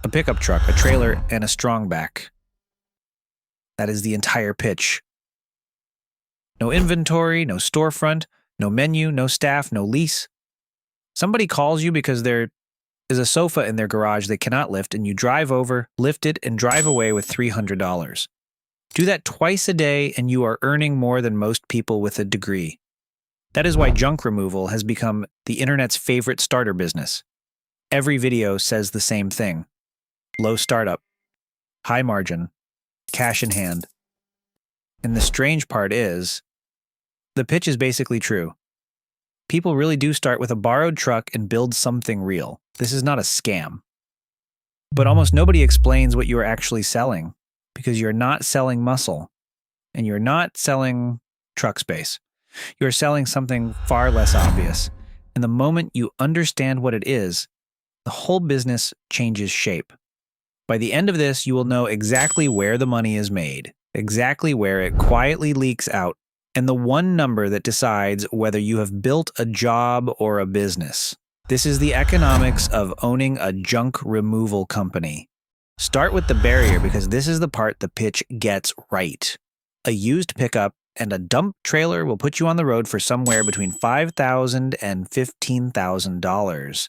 a pickup truck, a trailer, and a strong back. That is the entire pitch. No inventory, no storefront, no menu, no staff, no lease. Somebody calls you because there is a sofa in their garage they cannot lift, and you drive over, lift it, and drive away with $300. Do that twice a day, and you are earning more than most people with a degree. That is why junk removal has become the internet's favorite starter business. Every video says the same thing. Low startup, high margin, cash in hand. And the strange part is, the pitch is basically true. People really do start with a borrowed truck and build something real. This is not a scam. But almost nobody explains what you are actually selling, because you're not selling muscle, and you're not selling truck space. You're selling something far less obvious. And the moment you understand what it is, the whole business changes shape. By the end of this, you will know exactly where the money is made, exactly where it quietly leaks out, and the one number that decides whether you have built a job or a business. This is the economics of owning a junk removal company. Start with the barrier, because this is the part the pitch gets right. A used pickup and a dump trailer will put you on the road for somewhere between $5,000 and $15,000.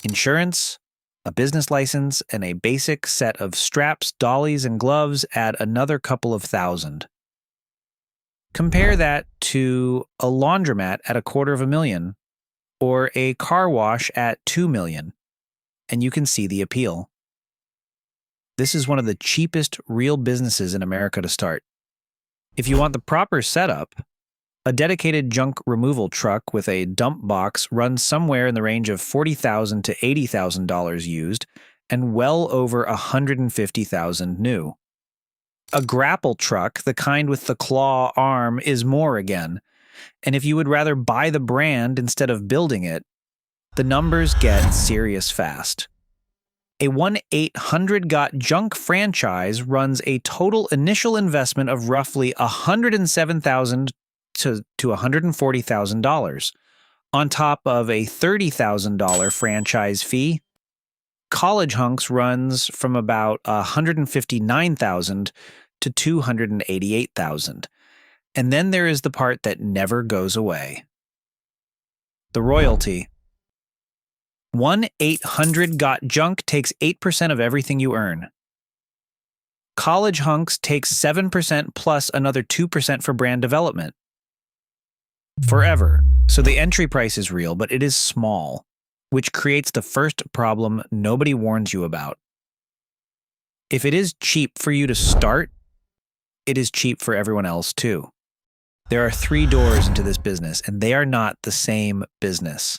Insurance, a business license, and a basic set of straps, dollies, and gloves add another couple of thousand. Compare that to a laundromat at $250,000 or a car wash at $2 million, and you can see the appeal. This is one of the cheapest real businesses in America to start. If you want the proper setup, a dedicated junk removal truck with a dump box runs somewhere in the range of $40,000 to $80,000 used, and well over $150,000 new. A grapple truck, the kind with the claw arm, is more again. And if you would rather buy the brand instead of building it, the numbers get serious fast. A 1-800-GOT-JUNK franchise runs a total initial investment of roughly $107,000 to $140,000, on top of a $30,000 franchise fee. College Hunks runs from about $159,000 to $288,000. And then there is the part that never goes away. The royalty. 1-800-GOT-JUNK takes 8% of everything you earn. College Hunks takes 7% plus another 2% for brand development. Forever. So the entry price is real, but it is small, which creates the first problem nobody warns you about. If it is cheap for you to start, it is cheap for everyone else too. There are 3 doors into this business, and they are not the same business.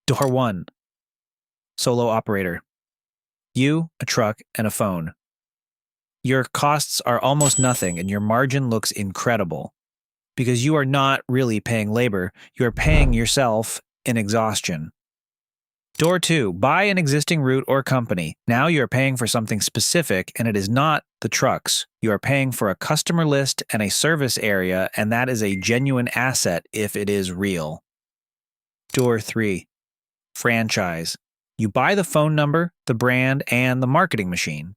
Door 1. Solo operator. You, a truck, and a phone. Your costs are almost nothing, and your margin looks incredible. Because you are not really paying labor, you are paying yourself in exhaustion. Door 2. Buy an existing route or company. Now you are paying for something specific, and it is not the trucks. You are paying for a customer list and a service area, and that is a genuine asset if it is real. Door 3. Franchise. You buy the phone number, the brand, and the marketing machine.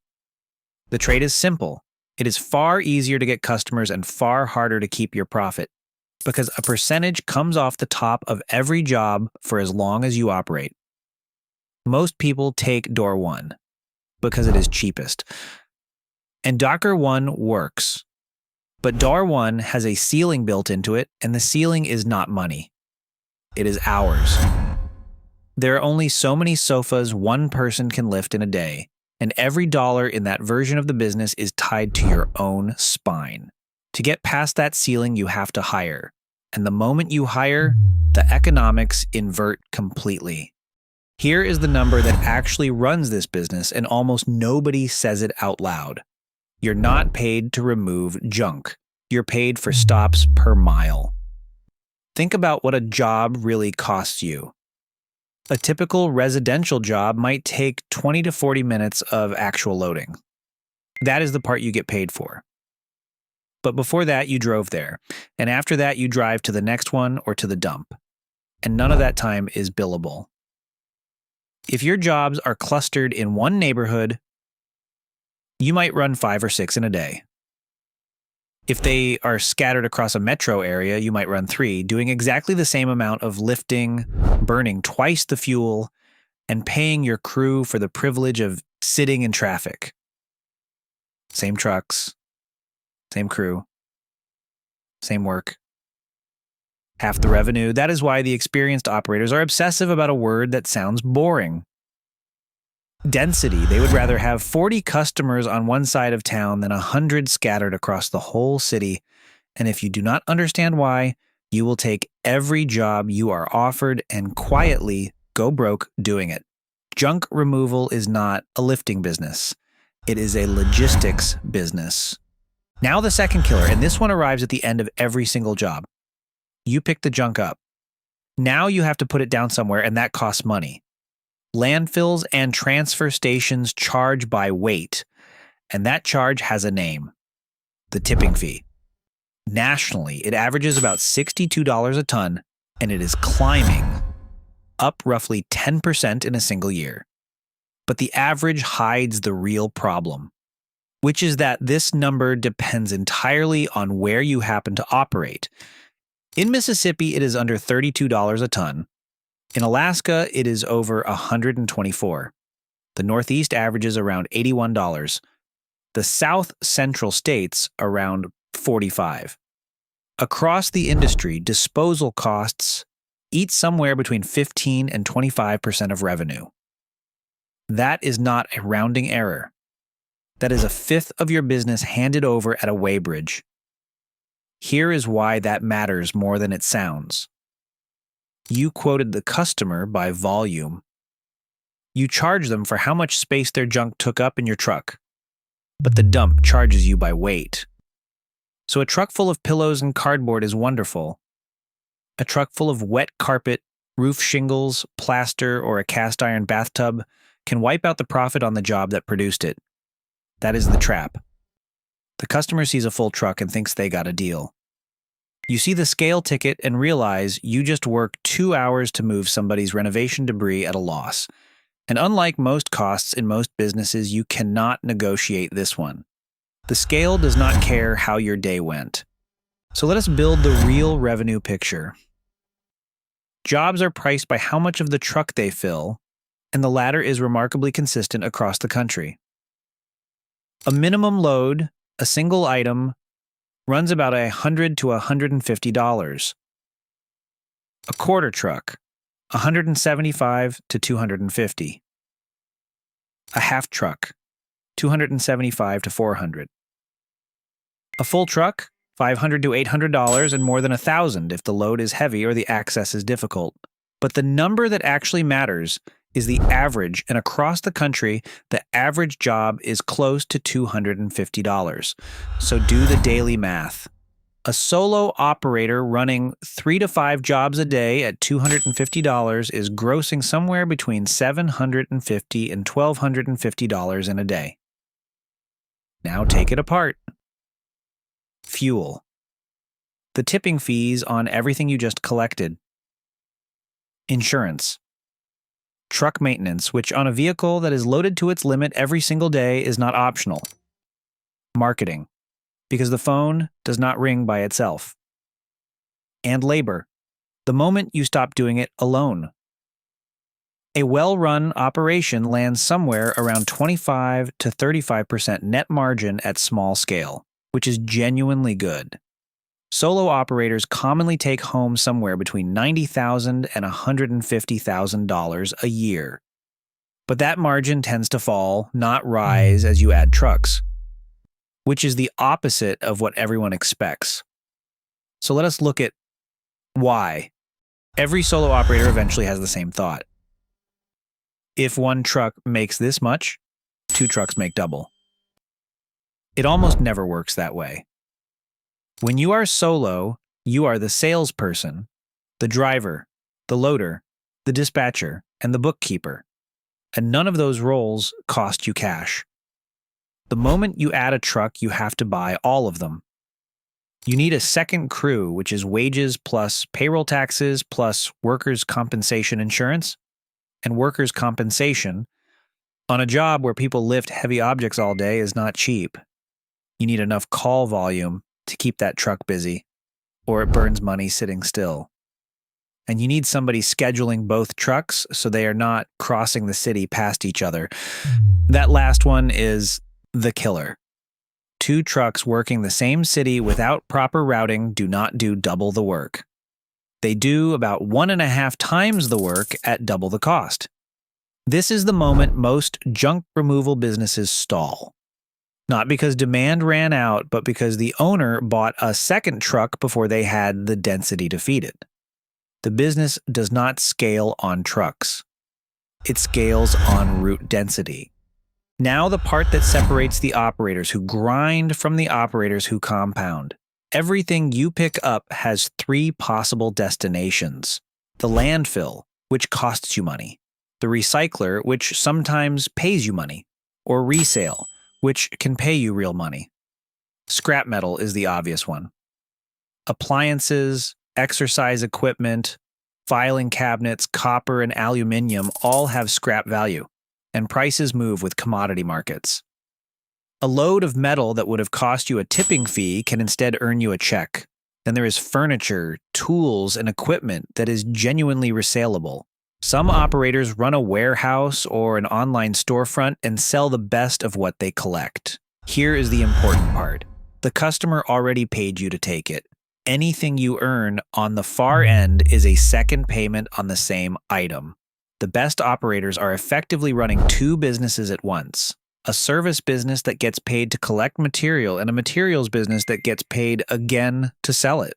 The trade is simple. It is far easier to get customers and far harder to keep your profit, because a percentage comes off the top of every job for as long as you operate. Most people take Door 1 because it is cheapest. And Docker 1 works. But Door 1 has a ceiling built into it, and the ceiling is not money. It is hours. There are only so many sofas one person can lift in a day, and every dollar in that version of the business is tied to your own spine. To get past that ceiling, you have to hire. And the moment you hire, the economics invert completely. Here is the number that actually runs this business, and almost nobody says it out loud. You're not paid to remove junk. You're paid for stops per mile. Think about what a job really costs you. A typical residential job might take 20 to 40 minutes of actual loading. That is the part you get paid for. But before that, you drove there. And after that, you drive to the next one or to the dump. And none of that time is billable. If your jobs are clustered in one neighborhood, you might run 5 or 6 in a day. If they are scattered across a metro area, you might run 3, doing exactly the same amount of lifting, burning twice the fuel, and paying your crew for the privilege of sitting in traffic. Same trucks, same crew, same work. Half the revenue. That is why the experienced operators are obsessive about a word that sounds boring. Density. They would rather have 40 customers on one side of town than 100 scattered across the whole city. And if you do not understand why, you will take every job you are offered and quietly go broke doing it. Junk removal is not a lifting business. It is a logistics business. Now the second killer, and this one arrives at the end of every single job. You pick the junk up. Now you have to put it down somewhere, and that costs money. Landfills and transfer stations charge by weight, and that charge has a name: the tipping fee. Nationally, it averages about $62 a ton, and it is climbing, up roughly 10% in a single year. But the average hides the real problem, which is that this number depends entirely on where you happen to operate. In Mississippi, it is under $32 a ton. In Alaska, it is over $124. The Northeast averages around $81. The South Central states around $45. Across the industry, disposal costs eat somewhere between 15 and 25% of revenue. That is not a rounding error. That is a fifth of your business handed over at a weighbridge. Here is why that matters more than it sounds. You quoted the customer by volume. You charge them for how much space their junk took up in your truck, but the dump charges you by weight. So a truck full of pillows and cardboard is wonderful. A truck full of wet carpet, roof shingles, plaster, or a cast iron bathtub can wipe out the profit on the job that produced it. That is the trap. The customer sees a full truck and thinks they got a deal. You see the scale ticket and realize you just worked 2 hours to move somebody's renovation debris at a loss. And unlike most costs in most businesses, you cannot negotiate this one. The scale does not care how your day went. So let us build the real revenue picture. Jobs are priced by how much of the truck they fill, and the latter is remarkably consistent across the country. A minimum load, a single item, runs about $100 to $150. A quarter truck, $175 to $250. A half truck, $275 to $400. A full truck, $500 to $800, and more than $1,000 if the load is heavy or the access is difficult. But the number that actually matters is the average, and across the country, the average job is close to $250. So do the daily math. A solo operator running 3 to 5 jobs a day at $250 is grossing somewhere between $750 and $1,250 in a day. Now take it apart. Fuel. The tipping fees on everything you just collected. Insurance. Truck maintenance, which on a vehicle that is loaded to its limit every single day is not optional. Marketing, because the phone does not ring by itself. And labor, the moment you stop doing it alone. A well-run operation lands somewhere around 25 to 35% net margin at small scale, which is genuinely good. Solo operators commonly take home somewhere between $90,000 and $150,000 a year. But that margin tends to fall, not rise, as you add trucks, which is the opposite of what everyone expects. So let us look at why. Every solo operator eventually has the same thought. If one truck makes this much, 2 trucks make double. It almost never works that way. When you are solo, you are the salesperson, the driver, the loader, the dispatcher, and the bookkeeper. And none of those roles cost you cash. The moment you add a truck, you have to buy all of them. You need a second crew, which is wages plus payroll taxes plus workers' compensation insurance. and workers' compensation on a job where people lift heavy objects all day is not cheap. You need enough call volume to keep that truck busy, or it burns money sitting still. And you need somebody scheduling both trucks so they are not crossing the city past each other. That last one is the killer. 2 trucks working the same city without proper routing do not do double the work. They do about 1.5 times the work at double the cost. This is the moment most junk removal businesses stall. Not because demand ran out, but because the owner bought a second truck before they had the density to feed it. The business does not scale on trucks. It scales on route density. Now the part that separates the operators who grind from the operators who compound. Everything you pick up has 3 possible destinations. The landfill, which costs you money. The recycler, which sometimes pays you money. Or resale, which can pay you real money. Scrap metal is the obvious one. Appliances, exercise equipment, filing cabinets, copper, and aluminum all have scrap value, and prices move with commodity markets. A load of metal that would have cost you a tipping fee can instead earn you a check. Then there is furniture, tools, and equipment that is genuinely resaleable. Some operators run a warehouse or an online storefront and sell the best of what they collect. Here is the important part. The customer already paid you to take it. Anything you earn on the far end is a second payment on the same item. The best operators are effectively running 2 businesses at once. A service business that gets paid to collect material and a materials business that gets paid again to sell it.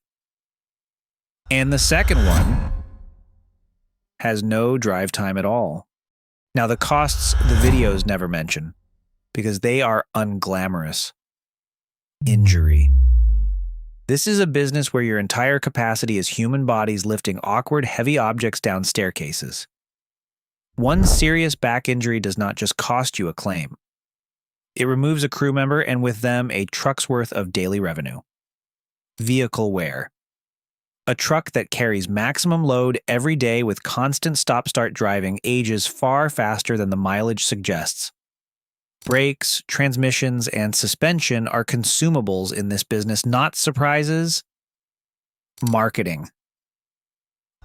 And the second one has no drive time at all. Now the costs the videos never mention, because they are unglamorous. Injury. This is a business where your entire capacity is human bodies lifting awkward, heavy objects down staircases. One serious back injury does not just cost you a claim. It removes a crew member and with them a truck's worth of daily revenue. Vehicle wear. A truck that carries maximum load every day with constant stop-start driving ages far faster than the mileage suggests. Brakes, transmissions, and suspension are consumables in this business, not surprises. Marketing.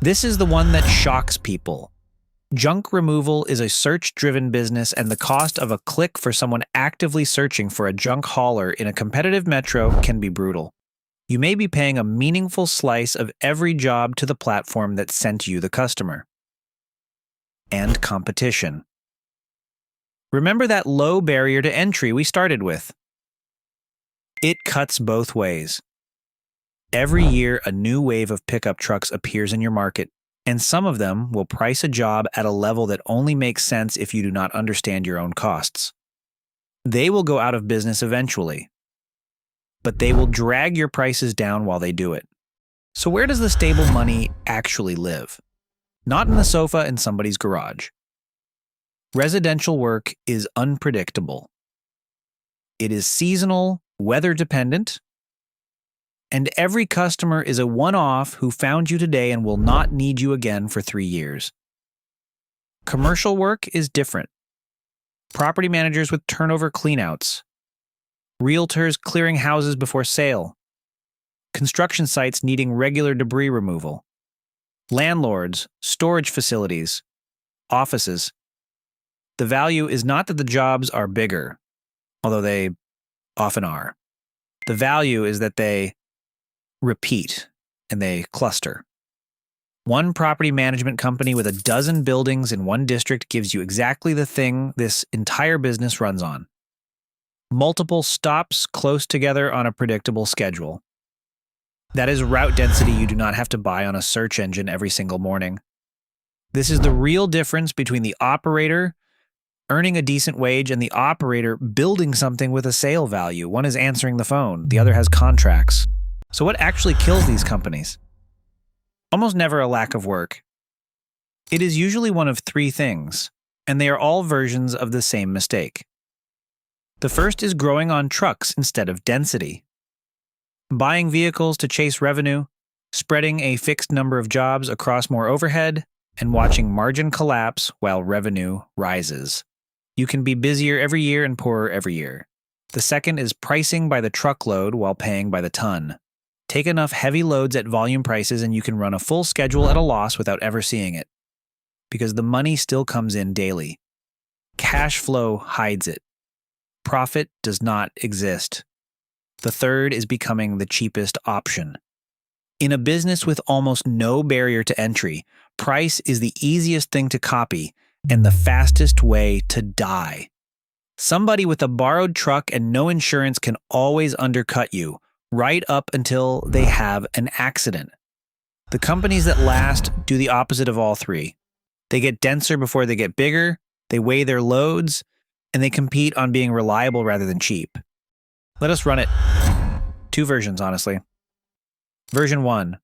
This is the one that shocks people. Junk removal is a search-driven business, and the cost of a click for someone actively searching for a junk hauler in a competitive metro can be brutal. You may be paying a meaningful slice of every job to the platform that sent you the customer. And competition. Remember that low barrier to entry we started with? It cuts both ways. Every year, a new wave of pickup trucks appears in your market, and some of them will price a job at a level that only makes sense if you do not understand your own costs. They will go out of business eventually, but they will drag your prices down while they do it. So where does the stable money actually live? Not in the sofa in somebody's garage. Residential work is unpredictable. It is seasonal, weather-dependent, and every customer is a one-off who found you today and will not need you again for 3 years. Commercial work is different. Property managers with turnover cleanouts, realtors clearing houses before sale, construction sites needing regular debris removal, landlords, storage facilities, offices. The value is not that the jobs are bigger, although they often are. The value is that they repeat and they cluster. One property management company with a dozen buildings in one district gives you exactly the thing this entire business runs on. Multiple stops close together on a predictable schedule. That is route density you do not have to buy on a search engine every single morning. This is the real difference between the operator earning a decent wage and the operator building something with a sale value. One is answering the phone, the other has contracts. So what actually kills these companies? Almost never a lack of work. It is usually one of 3 things, and they are all versions of the same mistake. The first is growing on trucks instead of density. Buying vehicles to chase revenue, spreading a fixed number of jobs across more overhead, and watching margin collapse while revenue rises. You can be busier every year and poorer every year. The second is pricing by the truckload while paying by the ton. Take enough heavy loads at volume prices and you can run a full schedule at a loss without ever seeing it, because the money still comes in daily. Cash flow hides it. Profit does not exist. The third is becoming the cheapest option. In a business with almost no barrier to entry, price is the easiest thing to copy and the fastest way to die. Somebody with a borrowed truck and no insurance can always undercut you, right up until they have an accident. The companies that last do the opposite of all three. They get denser before they get bigger, they weigh their loads, and they compete on being reliable rather than cheap. Let us run it. 2 versions, honestly. Version 1.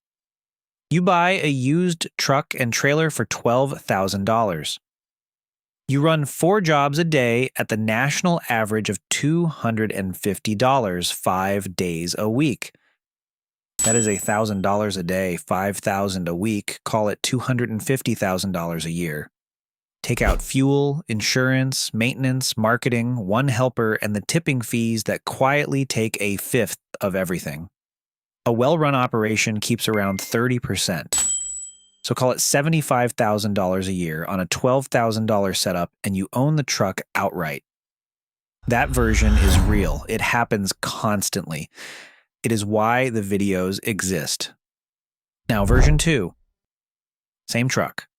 You buy a used truck and trailer for $12,000. You run 4 jobs a day at the national average of $250 5 days a week. That is $1,000 a day, $5,000 a week, call it $250,000 a year. Take out fuel, insurance, maintenance, marketing, 1 helper, and the tipping fees that quietly take 1/5 of everything. A well-run operation keeps around 30%. So call it $75,000 a year on a $12,000 setup, and you own the truck outright. That version is real. It happens constantly. It is why the videos exist. Now, version 2. Same truck.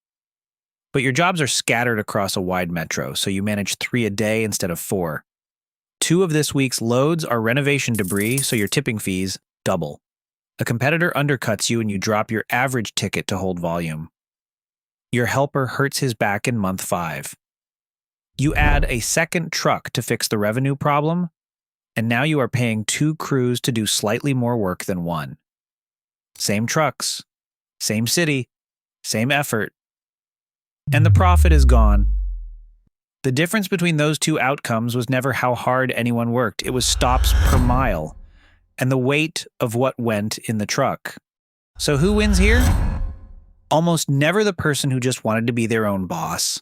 But your jobs are scattered across a wide metro, so you manage 3 a day instead of 4. 2 of this week's loads are renovation debris, so your tipping fees double. A competitor undercuts you and you drop your average ticket to hold volume. Your helper hurts his back in month 5. You add a second truck to fix the revenue problem, and now you are paying 2 crews to do slightly more work than 1. Same trucks, same city, same effort, and the profit is gone. The difference between those 2 outcomes was never how hard anyone worked. It was stops per mile and the weight of what went in the truck. So who wins here? Almost never the person who just wanted to be their own boss.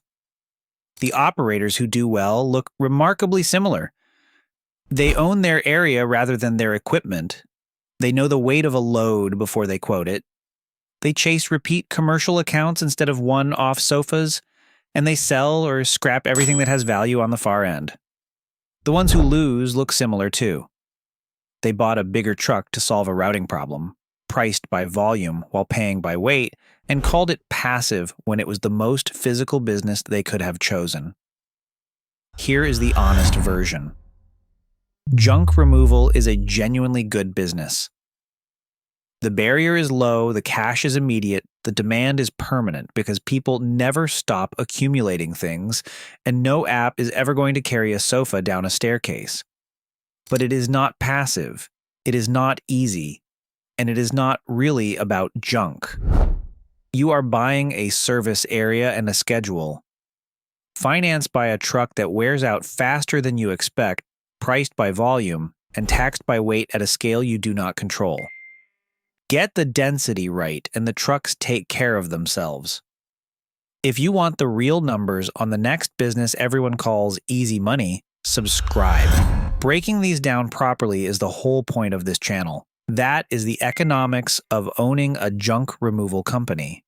The operators who do well look remarkably similar. They own their area rather than their equipment. They know the weight of a load before they quote it. They chase repeat commercial accounts instead of one-off sofas, and they sell or scrap everything that has value on the far end. The ones who lose look similar too. They bought a bigger truck to solve a routing problem, priced by volume while paying by weight, and called it passive when it was the most physical business they could have chosen. Here is the honest version. Junk removal is a genuinely good business. The barrier is low, the cash is immediate, the demand is permanent because people never stop accumulating things, and no app is ever going to carry a sofa down a staircase. But it is not passive, it is not easy, and it is not really about junk. You are buying a service area and a schedule, financed by a truck that wears out faster than you expect, priced by volume, and taxed by weight at a scale you do not control. Get the density right, and the trucks take care of themselves. If you want the real numbers on the next business everyone calls easy money, subscribe. Breaking these down properly is the whole point of this channel. That is the economics of owning a junk removal company.